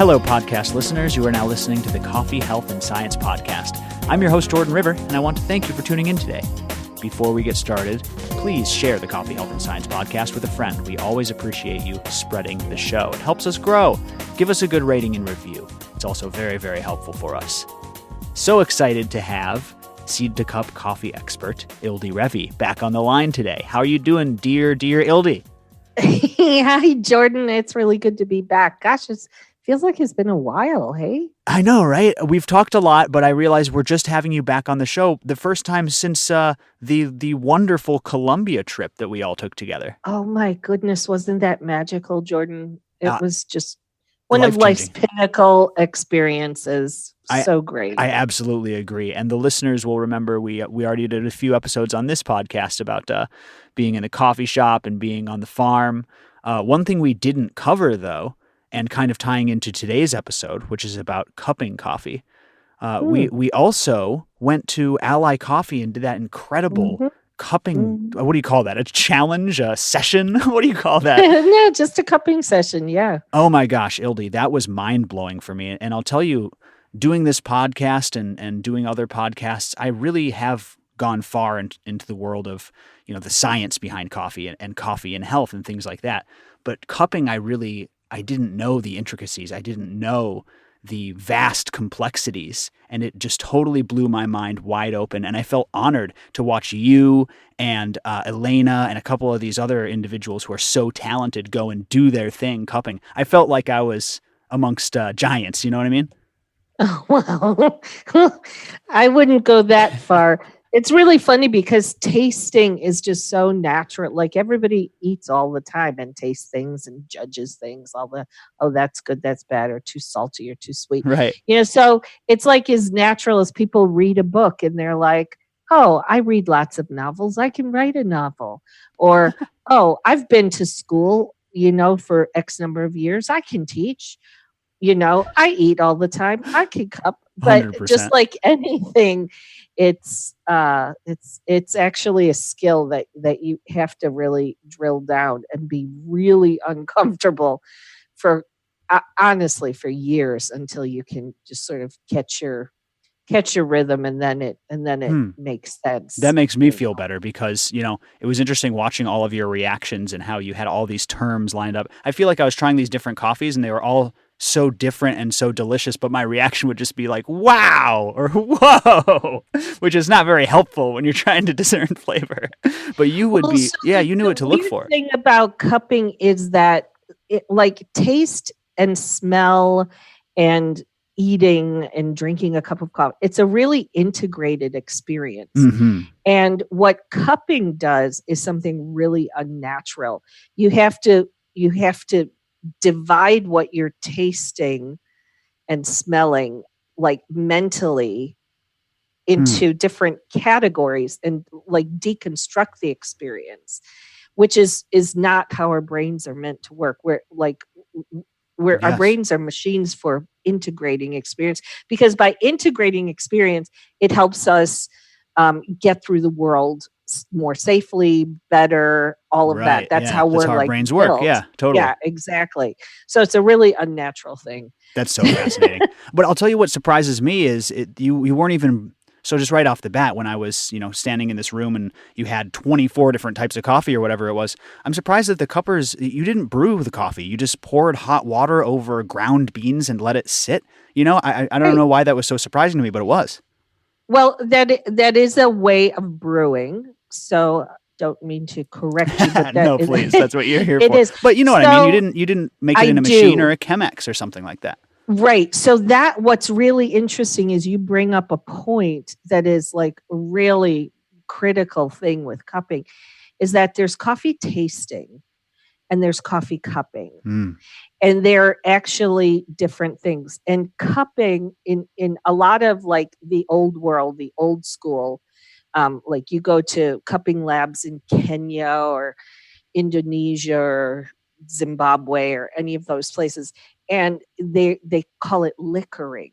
Hello, podcast listeners. You are now listening to the Coffee, Health, and Science Podcast. I'm your host, Jordan River, and I want to thank you for tuning in today. Before we get started, please share the Coffee, Health, and Science Podcast with a friend. We always appreciate you spreading the show. It helps us grow. Give us a good rating and review. It's also very, very helpful for us. So excited to have Seed to Cup coffee expert, Ildi Revi, back on the line today. How are you doing, dear Ildi? Hi, Jordan. It's really good to be back. Gosh, it feels like it's been a while, hey? I know, right? We've talked a lot, but I realize we're just having you back on the show the first time since the wonderful Colombia trip that we all took together. Oh, my goodness. Wasn't that magical, Jordan? It was just one of life's pinnacle experiences. So great. I absolutely agree. And the listeners will remember we already did a few episodes on this podcast about being in a coffee shop and being on the farm. One thing we didn't cover, though, and kind of tying into today's episode, which is about cupping coffee, we also went to Ally Coffee and did that incredible cupping. What do you call that? A challenge? A session? What do you call that? No, just a cupping session. Yeah. Oh my gosh, Ildi, that was mind blowing for me. And I'll tell you, doing this podcast and doing other podcasts, I really have gone far into the world of, the science behind coffee and coffee and health and things like that. But cupping, I didn't know the intricacies. I didn't know the vast complexities, and it just totally blew my mind wide open. And I felt honored to watch you and Elena and a couple of these other individuals who are so talented go and do their thing cupping. I felt like I was amongst giants. You know what I mean? Oh, well, I wouldn't go that far. It's really funny because tasting is just so natural. Like everybody eats all the time and tastes things and judges things. That's good, that's bad, or too salty or too sweet. Right. So it's like as natural as people read a book and they're like, oh, I read lots of novels. I can write a novel. Or, oh, I've been to school, for X number of years. I can teach. I eat all the time. I can cup, but 100%. Just like anything, it's actually a skill that you have to really drill down and be really uncomfortable for honestly for years until you can just sort of catch your rhythm and then it makes sense. That makes me feel better because, it was interesting watching all of your reactions and how you had all these terms lined up. I feel like I was trying these different coffees and they were all so different and so delicious, but my reaction would just be like, wow, or whoa, which is not very helpful when you're trying to discern flavor. But you would you knew what to look for. The thing about cupping is that it like taste and smell and eating and drinking a cup of coffee, it's a really integrated experience. And what cupping does is something really unnatural. You have to divide what you're tasting and smelling like mentally into different categories and like deconstruct the experience, which is not how our brains are meant to work. Our brains are machines for integrating experience, because by integrating experience, it helps us get through the world more safely, better, all of that. That's how our brains work. built. Yeah, totally. Yeah, exactly. So it's a really unnatural thing. That's so fascinating. But I'll tell you what surprises me is you weren't even. So just right off the bat, when I was, standing in this room and you had 24 different types of coffee or whatever it was, I'm surprised that the cuppers, you didn't brew the coffee. You just poured hot water over ground beans and let it sit. I don't know why that was so surprising to me, but it was. Well, that is a way of brewing. So don't mean to correct you, but no, please. That's what you're here for. It is. But you know what I mean? You didn't make it in a machine or a Chemex or something like that. Right. So what's really interesting is you bring up a point that is like a really critical thing with cupping, is that there's coffee tasting and there's coffee cupping. And they're actually different things. And cupping in a lot of like the old world, the old school, like you go to cupping labs in Kenya or Indonesia or Zimbabwe or any of those places, and they call it liquoring,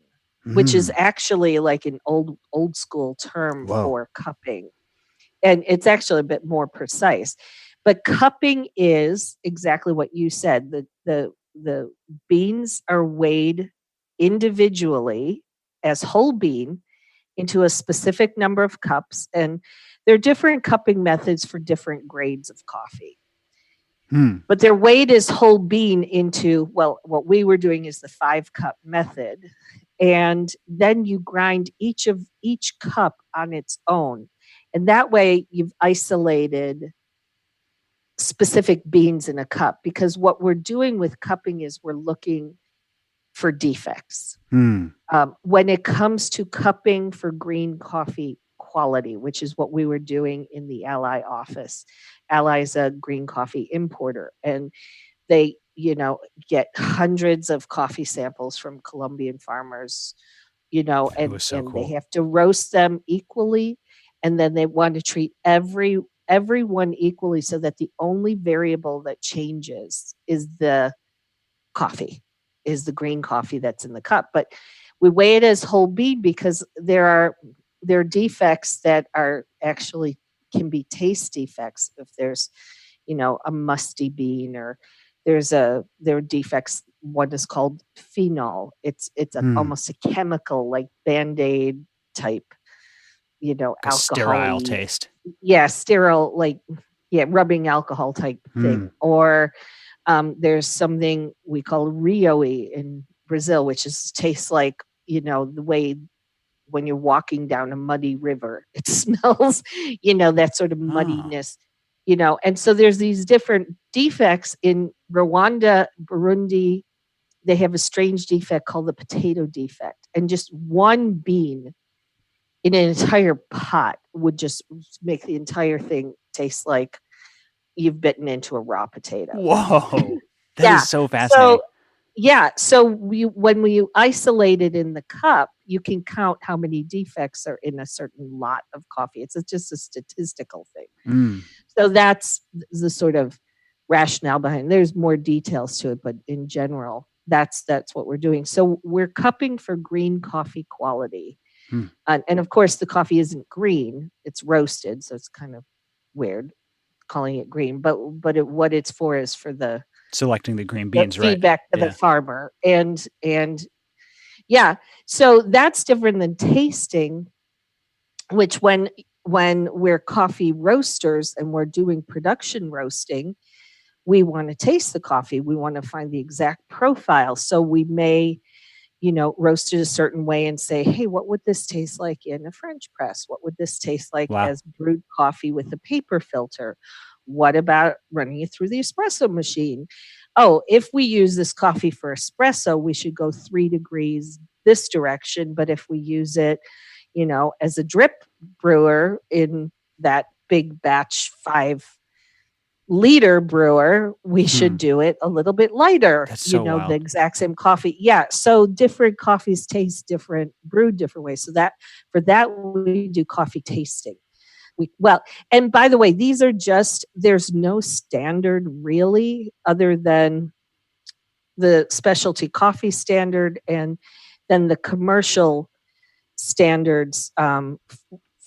which is actually like an old school term for cupping, and it's actually a bit more precise. But cupping is exactly what you said. The the beans are weighed individually as whole bean into a specific number of cups, and there are different cupping methods for different grades of coffee. But their weight is whole bean into, well, what we were doing is the 5-cup method. And then you grind each cup on its own. And that way you've isolated specific beans in a cup, because what we're doing with cupping is we're looking for defects. When it comes to cupping for green coffee quality, which is what we were doing in the Ally office. Ally is a green coffee importer, and they, get hundreds of coffee samples from Colombian farmers, It was so and cool. they have to roast them equally, and then they want to treat everyone equally, so that the only variable that changes is the coffee, is the green coffee that's in the cup. But we weigh it as whole bean because there are defects that are actually can be taste defects. If there's, a musty bean, or there are defects. One is called phenol. It's almost a chemical, like Band-Aid type, A sterile alcohol-y. taste. Yeah, sterile, like, rubbing alcohol type thing. Or there's something we call Rioe in Brazil, which tastes like, the way when you're walking down a muddy river, it smells, that sort of muddiness, and so there's these different defects in Rwanda, Burundi. They have a strange defect called the potato defect, and just one bean in an entire pot would just make the entire thing taste like you've bitten into a raw potato. Whoa, that is so fascinating. So when we isolate it in the cup, you can count how many defects are in a certain lot of coffee. It's just a statistical thing. So that's the sort of rationale behind. There's more details to it, but in general, that's what we're doing. So we're cupping for green coffee quality. And of course, the coffee isn't green; it's roasted, so it's kind of weird calling it green. But what it's for is for the selecting the green beans, the feedback right? to the farmer, and so that's different than tasting, which when we're coffee roasters and we're doing production roasting, we want to taste the coffee. We want to find the exact profile. So we may, roast it a certain way and say, hey, what would this taste like in a French press? What would this taste like as brewed coffee with a paper filter? What about running it through the espresso machine? Oh, if we use this coffee for espresso, we should go 3 degrees this direction. But if we use it, as a drip brewer in that big batch 5-liter brewer, we should do it a little bit lighter. That's so wild. The exact same coffee. Yeah. So different coffees taste different, brewed different ways. So for that, we do coffee tasting. And by the way, there's no standard really, other than the specialty coffee standard and then the commercial standards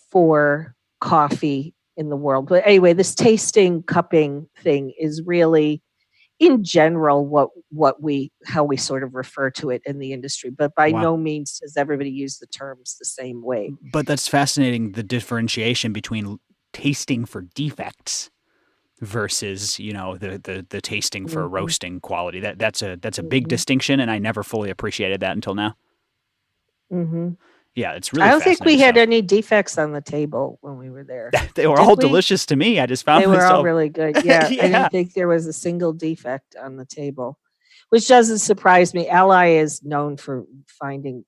for coffee in the world. But anyway, this tasting cupping thing is really, in general, how we sort of refer to it in the industry. But by no means does everybody use the terms the same way. But that's fascinating, the differentiation between tasting for defects versus, the tasting for roasting quality. That's a big distinction, and I never fully appreciated that until now. Yeah, it's really. I don't think we had any defects on the table when we were there. They were all delicious to me. I just found they were all really good. Yeah, I didn't think there was a single defect on the table, which doesn't surprise me. Ally is known for finding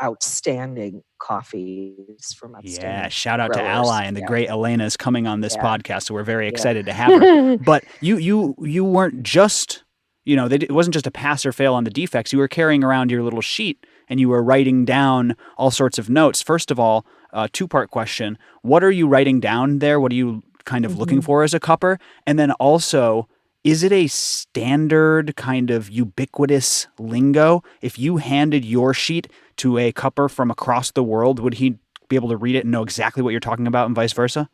outstanding coffees from outstanding. Yeah, shout out growers. to Ally, and the great Elena is coming on this podcast, so we're very excited to have her. But you weren't just, it wasn't just a pass or fail on the defects. You were carrying around your little sheet and you were writing down all sorts of notes. First of all, 2-part question: what are you writing down there? What are you kind of looking for as a cupper? And then also, is it a standard kind of ubiquitous lingo? If you handed your sheet to a cupper from across the world, would he be able to read it and know exactly what you're talking about, and vice versa?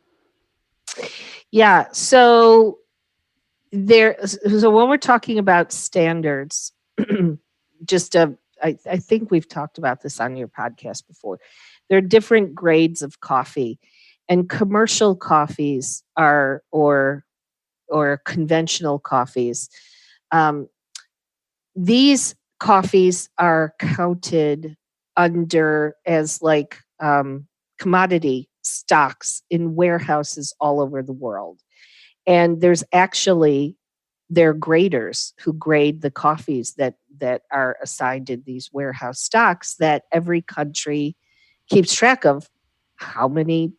Yeah. So So when we're talking about standards, I think we've talked about this on your podcast before. There are different grades of coffee, and commercial coffees are or conventional coffees. Um, these coffees are counted under as like commodity stocks in warehouses all over the world. And there's actually their graders who grade the coffees that are assigned in these warehouse stocks that every country keeps track of how many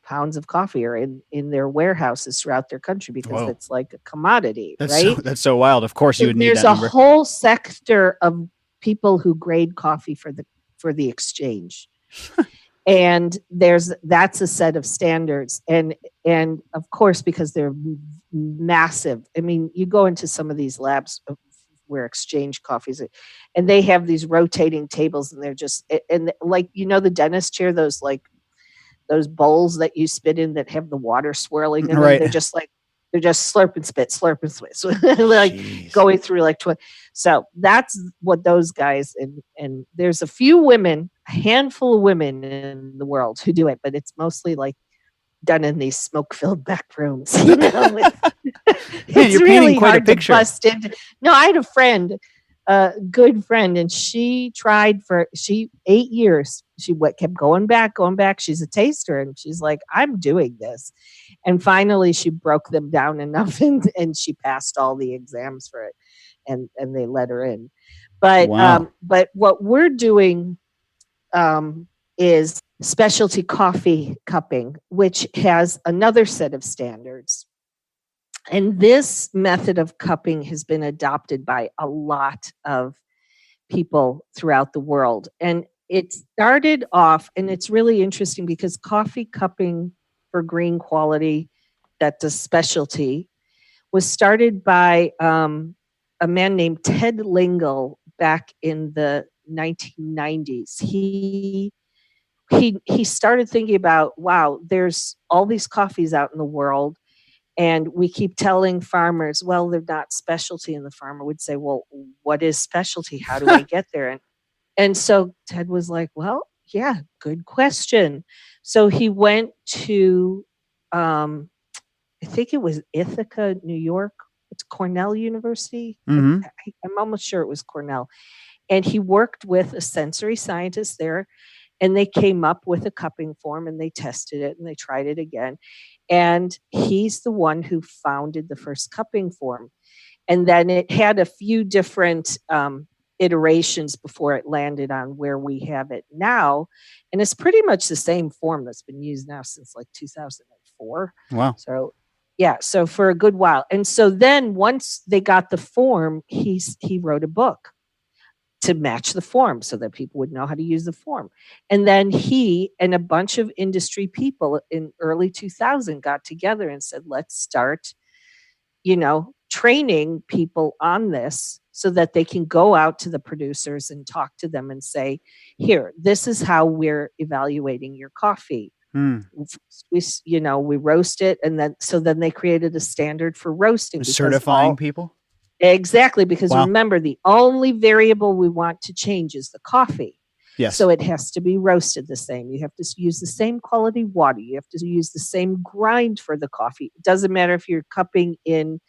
pounds of coffee are in their warehouses throughout their country, because Whoa. it's like a commodity, That's right? so wild. Of course you So would need there's that a number. whole sector of people who grade coffee for the exchange, and that's a set of standards, and of course, because they're massive. I mean, you go into some of these labs where exchange coffees are, and they have these rotating tables, and they're just, and like, the dentist chair, those bowls that you spit in that have the water swirling in them, Right. they're just slurp and spit, slurp and spit. So like Jeez. going through like 20. So that's what those guys, and there's a few women, a handful of women in the world who do it, but it's mostly like done in these smoke-filled back rooms. Man, It's you're painting really quite a hard to picture. bust into. No, I had a friend, a good friend, and she tried for 8 years. She kept going back. She's a taster, and she's like, I'm doing this. And finally she broke them down enough, and she passed all the exams for it, and they let her in. But Wow. but what we're doing is specialty coffee cupping, which has another set of standards. And this method of cupping has been adopted by a lot of people throughout the world. And it started off, and it's really interesting because coffee cupping for green quality, that's a specialty, was started by a man named Ted Lingle back in the 1990s. He started thinking about, wow, there's all these coffees out in the world, and we keep telling farmers, well, they're not specialty. And the farmer would say, well, what is specialty? How do I get there? And so Ted was like, well, yeah, good question. So he went to, I think it was Ithaca, New York. It's Cornell University. Mm-hmm. I'm almost sure it was Cornell. And he worked with a sensory scientist there, and they came up with a cupping form, and they tested it, and they tried it again. And he's the one who founded the first cupping form. And then it had a few different iterations before it landed on where we have it now. And it's pretty much the same form that's been used now since like 2004. Wow. So yeah, so for a good while. And so then once they got the form, he wrote a book to match the form so that people would know how to use the form. And then he and a bunch of industry people in early 2000 got together and said, let's start, training people on this so that they can go out to the producers and talk to them and say, here, this is how we're evaluating your coffee. We roast it, and then they created a standard for roasting. Certifying people? Exactly, because Wow. remember, the only variable we want to change is the coffee. Yes. So it has to be roasted the same. You have to use the same quality water. You have to use the same grind for the coffee. It doesn't matter if you're cupping in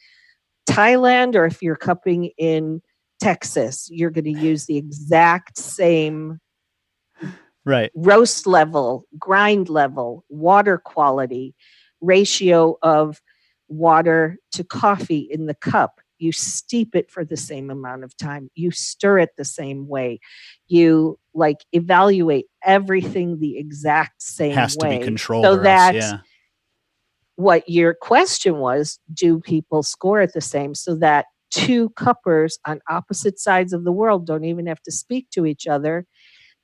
Thailand or if you're cupping in Texas. You're going to use the exact same right. roast level, grind level, water quality, ratio of water to coffee in the cup. You steep it for the same amount of time. You stir it the same way. You evaluate everything the exact same way. Has to be controlled. So that yeah. What your question was, do people score it the same, so that two cuppers on opposite sides of the world don't even have to speak to each other?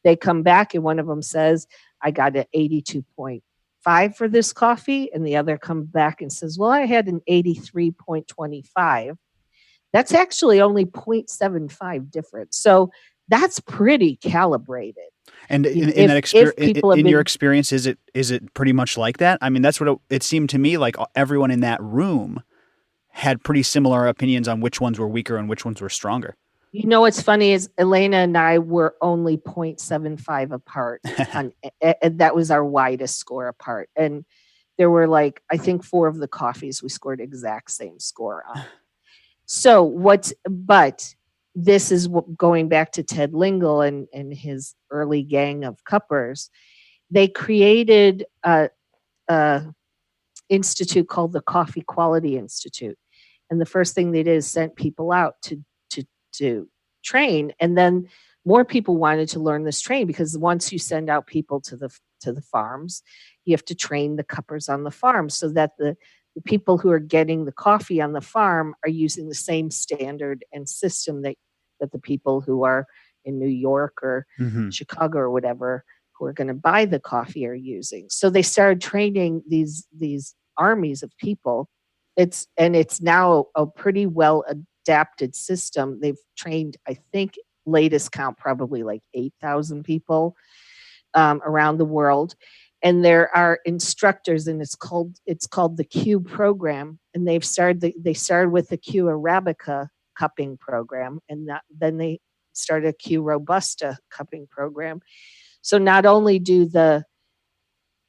They come back and one of them says, I got an 82.5 for this coffee. And the other comes back and says, well, I had an 83.25. That's actually only 0.75 difference. So that's pretty calibrated. And in your experience, is it pretty much like that? I mean, that's what it seemed to me like. Everyone in that room had pretty similar opinions on which ones were weaker and which ones were stronger. You know what's funny is Elena and I were only 0.75 apart on and that was our widest score apart. And there were like, I think 4 of the coffees we scored exact same score on. So but this is going back to Ted Lingle and his early gang of cuppers. They created a institute called the Coffee Quality Institute. And the first thing they did is sent people out to train. And then more people wanted to learn this train, because once you send out people to the farms, you have to train the cuppers on the farm so that the people who are getting the coffee on the farm are using the same standard and system that the people who are in New York or Chicago or whatever who are going to buy the coffee are using. So they started training these armies of people. It's now a pretty well adapted system. They've trained, I think, latest count, probably like 8,000 people around the world. And there are instructors, and it's called the Q program. And they started with the Q Arabica cupping program, and then they started a Q Robusta cupping program. So not only do the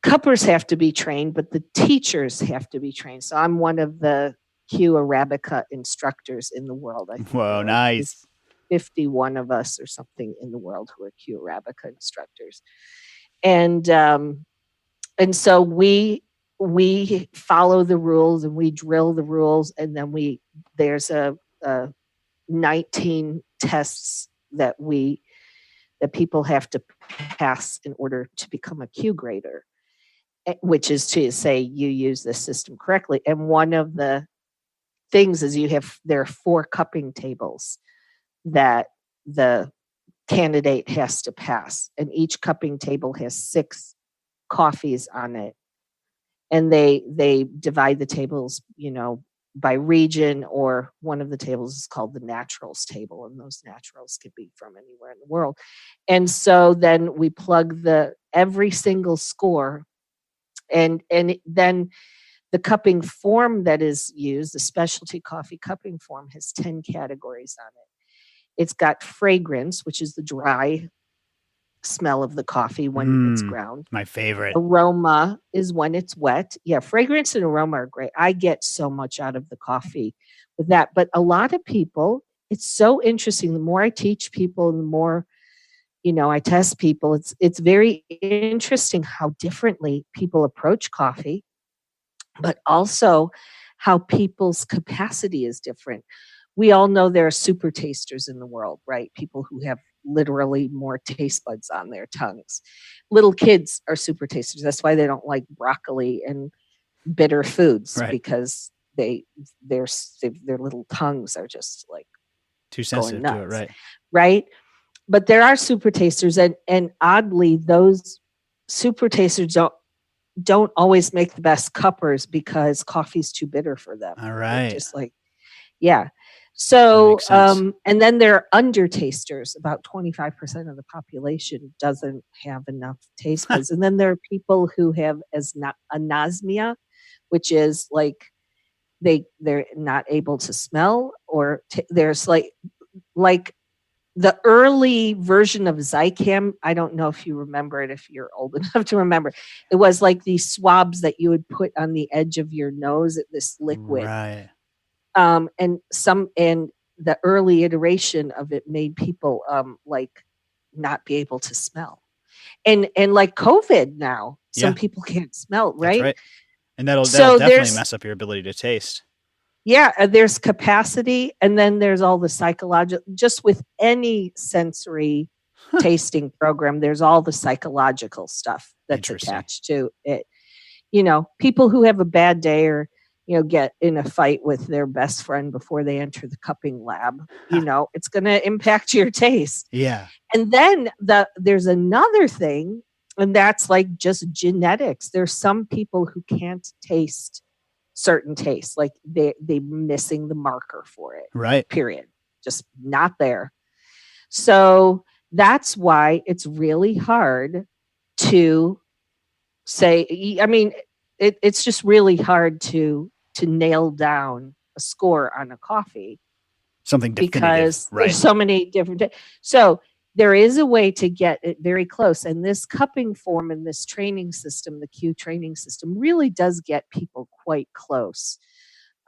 cuppers have to be trained, but the teachers have to be trained. So I'm one of the Q Arabica instructors in the world. I think Whoa, nice. 51 of us or something in the world who are Q Arabica instructors. And so we follow the rules and we drill the rules, and then there's a 19 tests that people have to pass in order to become a Q grader, which is to say you use this system correctly. And one of the things is there are 4 cupping tables that the candidate has to pass, and each cupping table has 6 coffees on it, and they divide the tables, by region, or one of the tables is called the naturals table, and those naturals could be from anywhere in the world. And so then we plug every single score, and then the cupping form that is used, the specialty coffee cupping form, has 10 categories on it. It's got fragrance, which is the dry smell of the coffee when it's ground. My favorite. Aroma is when it's wet. Yeah, fragrance and aroma are great. I get so much out of the coffee with that. But a lot of people, it's so interesting. The more I teach people, the more, I test people. It's very interesting how differently people approach coffee, but also how people's capacity is different. We all know there are super tasters in the world, right? People who have literally more taste buds on their tongues. Little kids are super tasters. That's why they don't like broccoli and bitter foods, right, because their little tongues are just like too sensitive to it, right? But there are super tasters, and oddly, those super tasters don't always make the best cuppers because coffee's too bitter for them. All right, they're just like, yeah. So, and then there are undertasters. About 25% of the population doesn't have enough taste buds. And then there are people who have anosmia, which is like they're not able to smell, or there's like the early version of Zicam. I don't know if you remember it, if you're old enough to remember. It was like these swabs that you would put on the edge of your nose, this liquid. Right. And the early iteration of it made people like not be able to smell, and like COVID now, some people can't smell, right? That's right. And that'll definitely mess up your ability to taste. Yeah, there's capacity, and then there's all the psychological. Just with any sensory tasting program, there's all the psychological stuff that's attached to it. People who have a bad day, or get in a fight with their best friend before they enter the cupping lab, it's going to impact your taste. Yeah. And then there's another thing, and that's like just genetics. There's some people who can't taste certain tastes, like they're missing the marker for it. Right. Period. Just not there. So that's why it's really hard to say, I mean, it's just really hard to nail down a score on a coffee Something definitive, because there's right? so many different. So there is a way to get it very close, and this cupping form and this training system, the Q training system, really does get people quite close.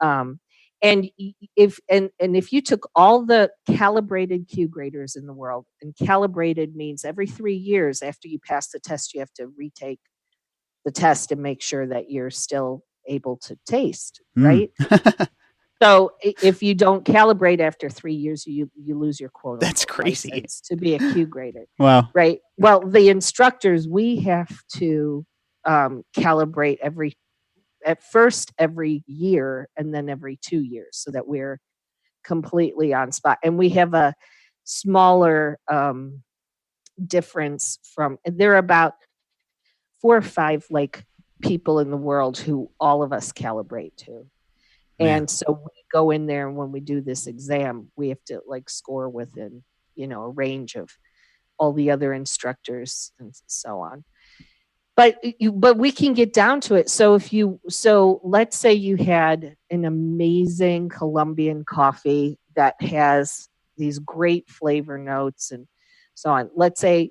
Um, and if you took all the calibrated Q graders in the world, and calibrated means every 3 years after you pass the test, you have to retake the test and make sure that you're still able to taste, Mm. right? So if you don't calibrate after 3 years, you lose your quote That's unquote crazy. license to be a Q grader, Wow. right? Well, the instructors, we have to calibrate at first every year and then every 2 years so that we're completely on spot. And we have a smaller difference from, and there are about 4 or 5 like people in the world who all of us calibrate to. Man. And so we go in there, and when we do this exam, we have to like score within, a range of all the other instructors and so on. But we can get down to it. So let's say you had an amazing Colombian coffee that has these great flavor notes and so on. Let's say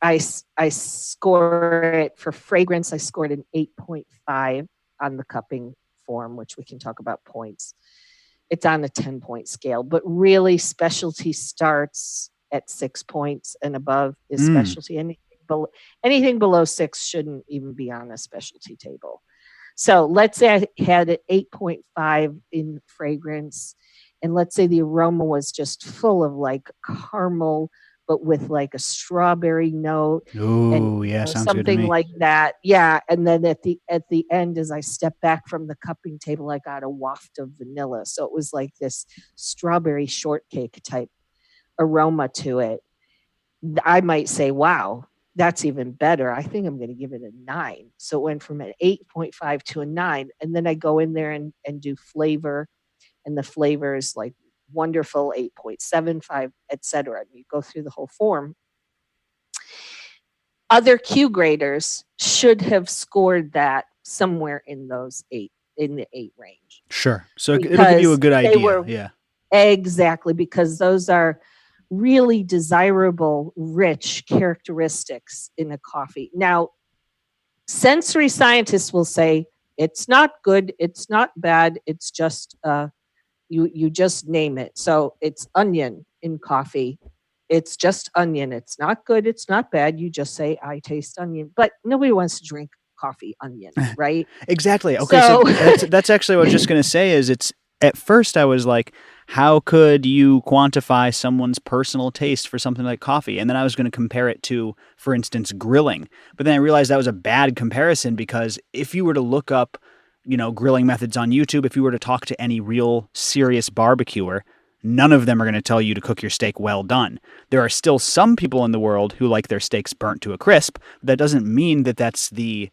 I score it for fragrance. I scored an 8.5 on the cupping form, which we can talk about points. It's on a 10-point scale, but really specialty starts at 6 points and above is Mm. specialty. Anything below 6 shouldn't even be on a specialty table. So let's say I had an 8.5 in fragrance, and let's say the aroma was just full of like caramel, but with like a strawberry note and Oh, yeah, sounds good to something me. like that. Yeah. And then at the end, as I stepped back from the cupping table, I got a waft of vanilla. So it was like this strawberry shortcake type aroma to it. I might say, wow, that's even better. I think I'm going to give it a 9. So it went from an 8.5 to a 9. And then I go in there and do flavor, and the flavor is like wonderful, 8.75, etc. And you go through the whole form. Other Q graders should have scored that somewhere in the 8 range, Sure. So it'll give you a because good they idea. were Yeah. exactly, because those are really desirable, rich characteristics in a coffee. Now, sensory scientists will say it's not good, it's not bad, it's just you just name it. So it's onion in coffee. It's just onion. It's not good, it's not bad. You just say I taste onion. But nobody wants to drink coffee onion, right? Exactly. Okay, so So that's actually what I was just going to say is it's at first I was like, how could you quantify someone's personal taste for something like coffee? And then I was going to compare it to, for instance, grilling. But then I realized that was a bad comparison because if you were to look up, grilling methods on YouTube, if you were to talk to any real serious barbecuer, none of them are going to tell you to cook your steak well done. There are still some people in the world who like their steaks burnt to a crisp. But that doesn't mean that that's the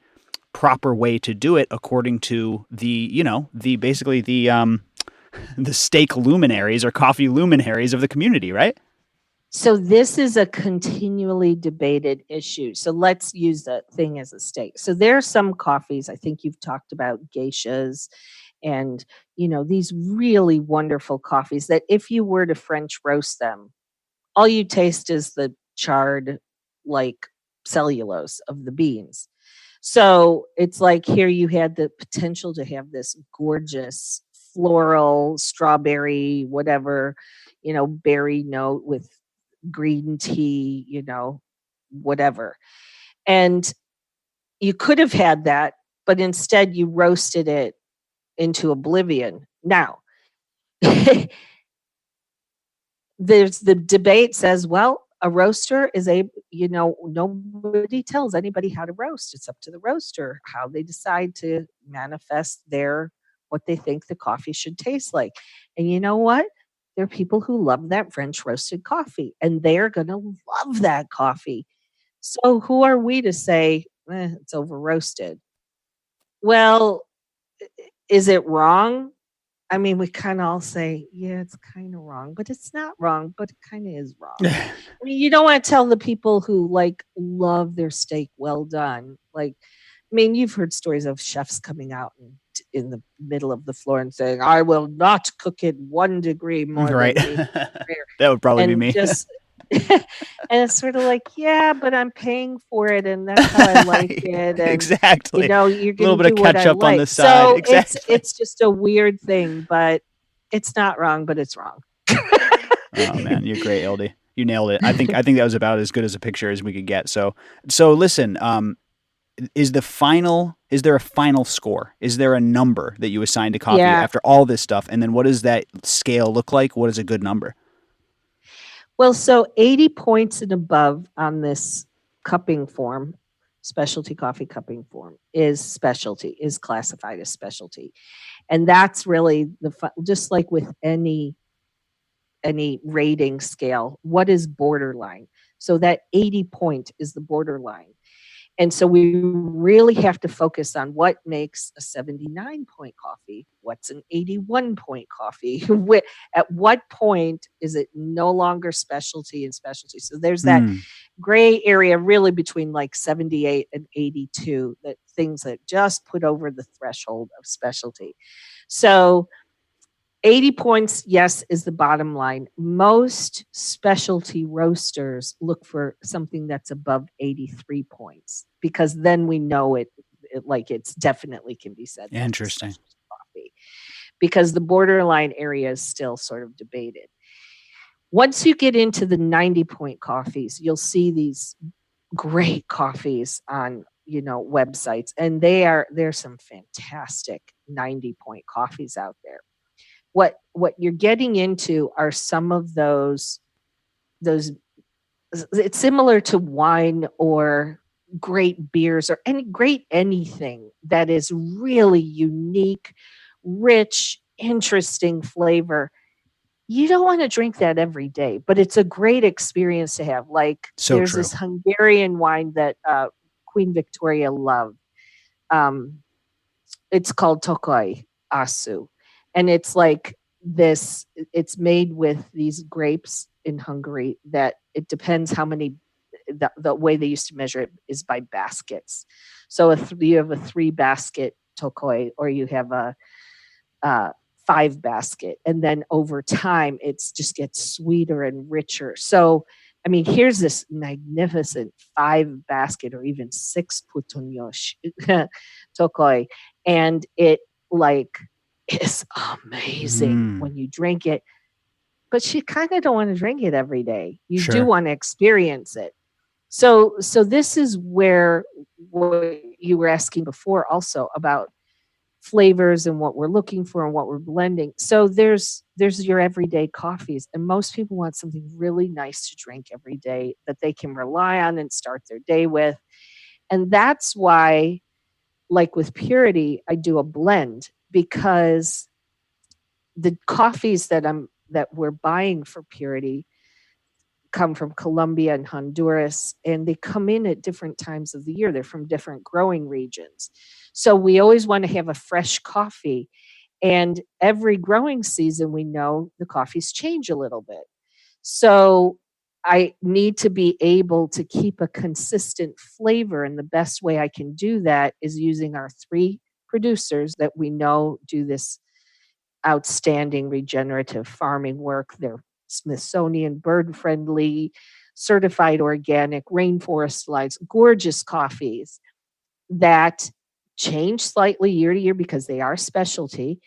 proper way to do it according to the basically the steak luminaries or coffee luminaries of the community, right? so this is a continually debated issue. So let's use the thing as a steak. So there are some coffees, I think you've talked about geishas and these really wonderful coffees that if you were to French roast them, all you taste is the charred like cellulose of the beans. So it's like here you had the potential to have this gorgeous floral, strawberry, whatever, berry note with green tea, whatever. And you could have had that, but instead you roasted it into oblivion. Now, there's the debate says, well, a roaster is nobody tells anybody how to roast. It's up to the roaster how they decide to manifest what they think the coffee should taste like. And you know what? There are people who love that French roasted coffee, and they're going to love that coffee. So who are we to say it's over roasted? Well, is it wrong? I mean, we kinda all say, "Yeah, it's kinda wrong," but it's not wrong, but it kinda is wrong. I mean, you don't wanna tell the people who, like, love their steak well done, like I mean, you've heard stories of chefs coming out and in the middle of the floor and saying, I will not cook it 1 degree more Right. than medium rare. That would probably be And me. just and it's sort of like, yeah, but I'm paying for it and that's how I like it. And Exactly. you're A little gonna bit of do what I ketchup on like. the side. So Exactly. it's just a weird thing, but it's not wrong, but it's wrong. Oh man, you're great, Ildi. You nailed it. I think that was about as good as a picture as we could get. So listen, is there a final score? Is there a number that you assign to coffee Yeah. after all this stuff? And then what does that scale look like? What is a good number? Well, so 80 points and above on this cupping form, specialty coffee cupping form, is classified as specialty. And that's really just like with any rating scale, what is borderline? So that 80 point is the borderline. And so we really have to focus on what makes a 79 point coffee, what's an 81 point coffee, at what point is it no longer specialty and specialty. So there's that gray area really between like 78 and 82, that things that just put over the threshold of specialty. So 80 points, yes, is the bottom line. Most specialty roasters look for something that's above 83 points because then we know it it's definitely can be said. Interesting. Coffee, because the borderline area is still sort of debated. Once you get into the 90-point coffees, you'll see these great coffees on websites, and there's some fantastic 90-point coffees out there. What you're getting into are some of those it's similar to wine or great beers or anything that is really unique, rich, interesting flavor. You don't want to drink that every day, but it's a great experience to have. Like there's true. This Hungarian wine that Queen Victoria loved. It's called Tokaj Asu. And it's like this, it's made with these grapes in Hungary that it depends how many, the way they used to measure it is by baskets. So if you have a 3-basket Tokaj or you have a 5-basket, and then over time it's just gets sweeter and richer. So I mean, here's this magnificent 5-basket or even 6 putonyosh Tokaj, and it like is amazing when you drink it. But you kind of don't want to drink it every day. You do want to experience it. So this is where what you were asking before also about flavors and what we're looking for and what we're blending. So there's your everyday coffees, and most people want something really nice to drink every day that they can rely on and start their day with. And that's why, like with Purity, I do a blend, because the coffees that we're buying for Purity come from Colombia and Honduras, and they come in at different times of the year. They're from different growing regions. So we always want to have a fresh coffee. And every growing season, we know the coffees change a little bit. So I need to be able to keep a consistent flavor. And the best way I can do that is using our 3 producers that we know do this outstanding regenerative farming work. They're Smithsonian bird friendly, certified organic, rainforest lights, gorgeous coffees that change slightly year to year because they are specialty.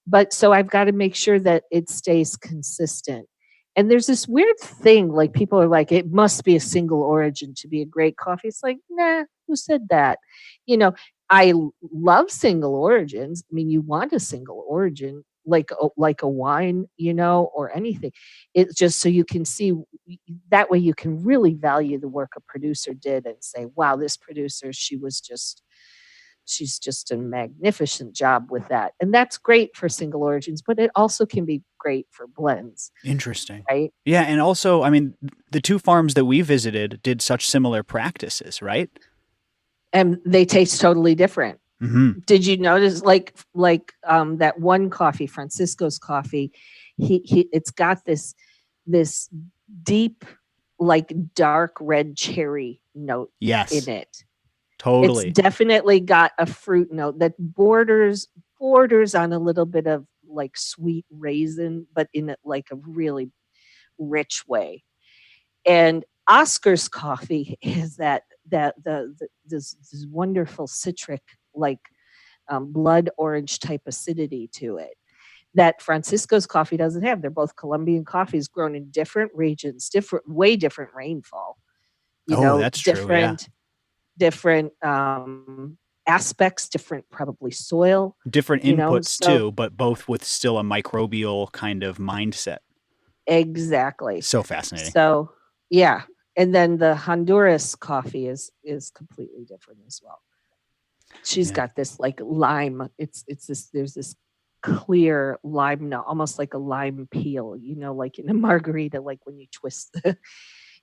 But so I've got to make sure that it stays consistent. And there's this weird thing, like people are like, it must be a single origin to be a great coffee. It's like, nah, who said that? I love single origins. I mean, you want a single origin like a wine, or anything. It's just so you can see, that way you can really value the work a producer did and say, wow, this producer, she's just a magnificent job with that. And that's great for single origins, but it also can be great for blends. Interesting. Right? Yeah. And also, I mean, the 2 farms that we visited did such similar practices, right? And they taste totally different. Mm-hmm. Did you notice like that one coffee, Francisco's coffee, it's got this deep, like dark red cherry note Yes. in it. Totally. It's definitely got a fruit note that borders borders on a little bit of like sweet raisin, but in like a really rich way. And Oscar's coffee is this wonderful citric, like blood orange type acidity to it that Francisco's coffee doesn't have. They're both Colombian coffees grown in different regions, way different rainfall, Oh, that's true. Yeah. different aspects, different probably soil, Different inputs so too, but both with still a microbial kind of mindset. exactly. So fascinating. So yeah. And then the Honduras coffee is completely different as well. She's Yeah. got this like lime. It's this there's this clear lime note, almost like a lime peel, like in a margarita, like when you twist the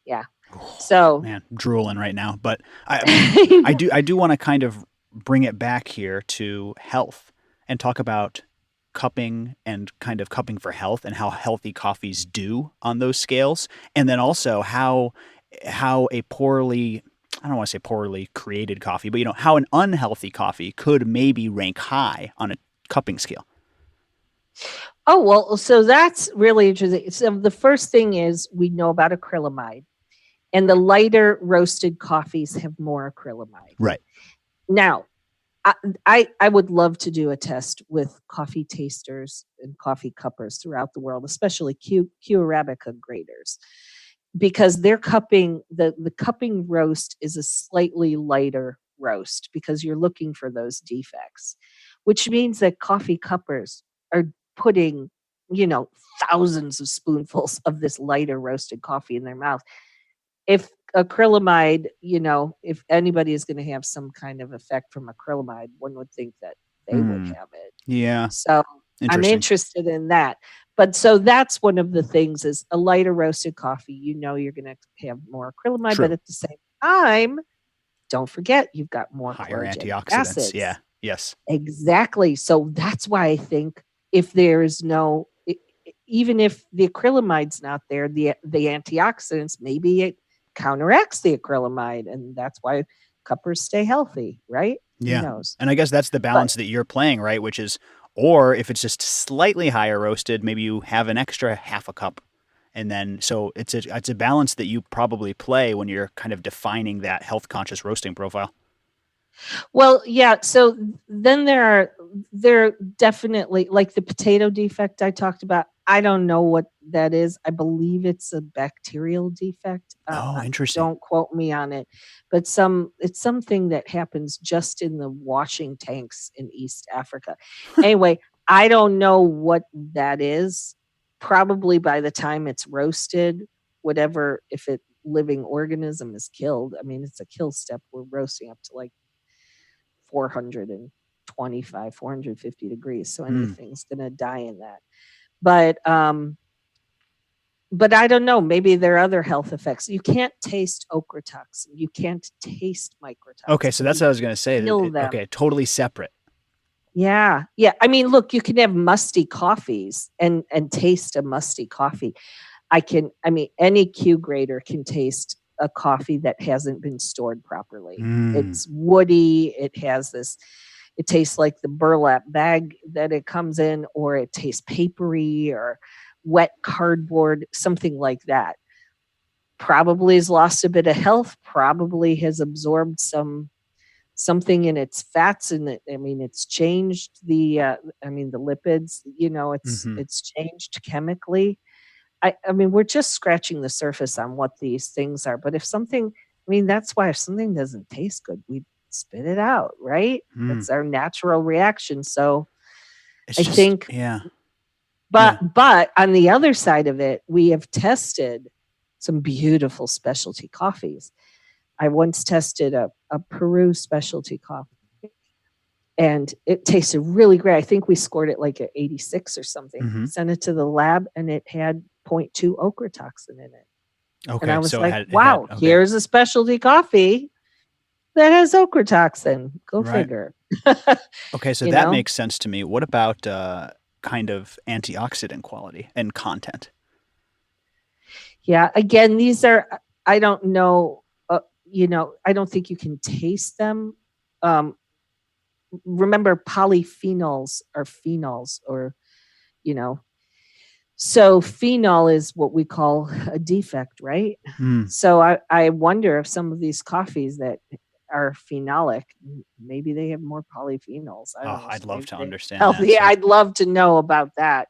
yeah. Oh, So man, drooling right now. But I do want to kind of bring it back here to health and talk about cupping and kind of cupping for health and how healthy coffees do on those scales. And then also how a poorly, I don't want to say poorly created coffee, but how an unhealthy coffee could maybe rank high on a cupping scale. Oh, well, so that's really interesting. So the first thing is we know about acrylamide, and the lighter roasted coffees have more acrylamide. Right. Now, I would love to do a test with coffee tasters and coffee cuppers throughout the world, especially Q Arabica graders, because they're cupping the cupping roast is a slightly lighter roast because you're looking for those defects, which means that coffee cuppers are putting, thousands of spoonfuls of this lighter roasted coffee in their mouth. If acrylamide, if anybody is going to have some kind of effect from acrylamide, one would think that they would have it. Yeah. So I'm interested in that. But so that's one of the things is a lighter roasted coffee, you're going to have more acrylamide, but at the same time, don't forget you've got more higher chlorogenic antioxidants. acids. Yeah. Yes. Exactly. So that's why I think if there is no, even if the acrylamide's not there, the antioxidants, maybe it counteracts the acrylamide, and that's why cuppers stay healthy, right? Yeah. Who knows? And I guess that's the balance that you're playing, right? Which is, or if it's just slightly higher roasted, maybe you have an extra half a cup. And then, so it's a balance that you probably play when you're kind of defining that health conscious roasting profile. Well, yeah. So then there definitely like the potato defect I talked about. I don't know what that is. I believe it's a bacterial defect. Oh, interesting. Don't quote me on it, but it's something that happens just in the washing tanks in East Africa. Anyway, I don't know what that is. Probably by the time it's roasted, whatever, if it living organism is killed, I mean, it's a kill step. We're roasting up to like 425, 450 degrees. So anything's going to die in that. But I don't know. Maybe there are other health effects. You can't taste ochratoxin. You can't taste mycotoxin. Okay, so that's what I was going to say. Okay, totally separate. Yeah. Yeah. I mean, look, you can have musty coffees and taste a musty coffee. Any Q grader can taste a coffee that hasn't been stored properly. It's woody. It tastes like the burlap bag that it comes in, or it tastes papery or wet cardboard, something like that. Probably has lost a bit of health, probably has absorbed something in its fats, and it's changed the lipids, it's changed chemically. We're just scratching the surface on what these things are. But if something, that's why if something doesn't taste good, we spit it out, right? That's our natural reaction. So I think, yeah. But on the other side of it, we have tested some beautiful specialty coffees. I once tested a Peru specialty coffee, and it tasted really great. I think we scored it like an 86 or something. Sent it to the lab, and it had 0.2 ochratoxin in it. Okay, and I was wow, here's a specialty coffee that has ochratoxin. Go figure. Okay, so that makes sense to me. What about kind of antioxidant quality and content? Yeah, again, these are, I don't know, I don't think you can taste them. remember polyphenols are phenols, or, you know, so phenol is what we call a defect, right? Mm. So I wonder if some of these coffees that are phenolic, maybe they have more polyphenols. I don't Oh, know. I'd So love maybe to they're understand that. healthy. So I'd love to know about that.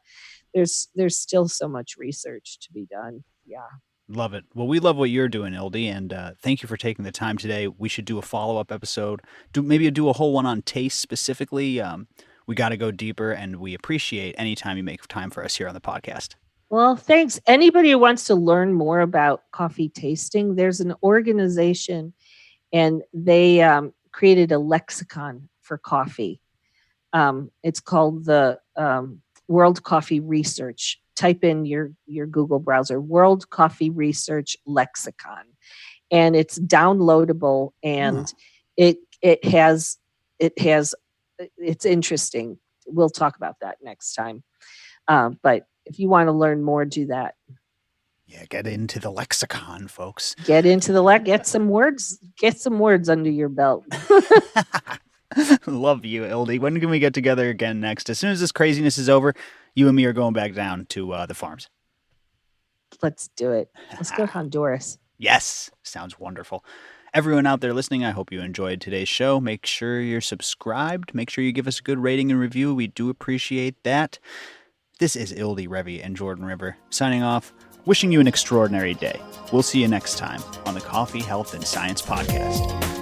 There's still so much research to be done. Yeah. love it. Well, we love what you're doing, Ildi, and thank you for taking the time today. We should do a follow-up episode. Maybe do a whole one on taste specifically. We got to go deeper, and we appreciate any time you make time for us here on the podcast. Well, thanks. Anybody who wants to learn more about coffee tasting, there's an organization, and they created a lexicon for coffee. It's called the World Coffee Research. Type in your Google browser, World Coffee Research Lexicon, and it's downloadable, and it has it's interesting. We'll talk about that next time. But if you want to learn more, do that. Yeah, get into the lexicon, folks. Get into the get some words under your belt. Love you, Ildi. When can we get together again next? As soon as this craziness is over, you and me are going back down to the farms. Let's do it. Let's go to Honduras. Yes, sounds wonderful. Everyone out there listening, I hope you enjoyed today's show. Make sure you're subscribed. Make sure you give us a good rating and review. We do appreciate that. This is Ildi Revi and Jordan River signing off, wishing you an extraordinary day. We'll see you next time on the Coffee, Health, and Science Podcast.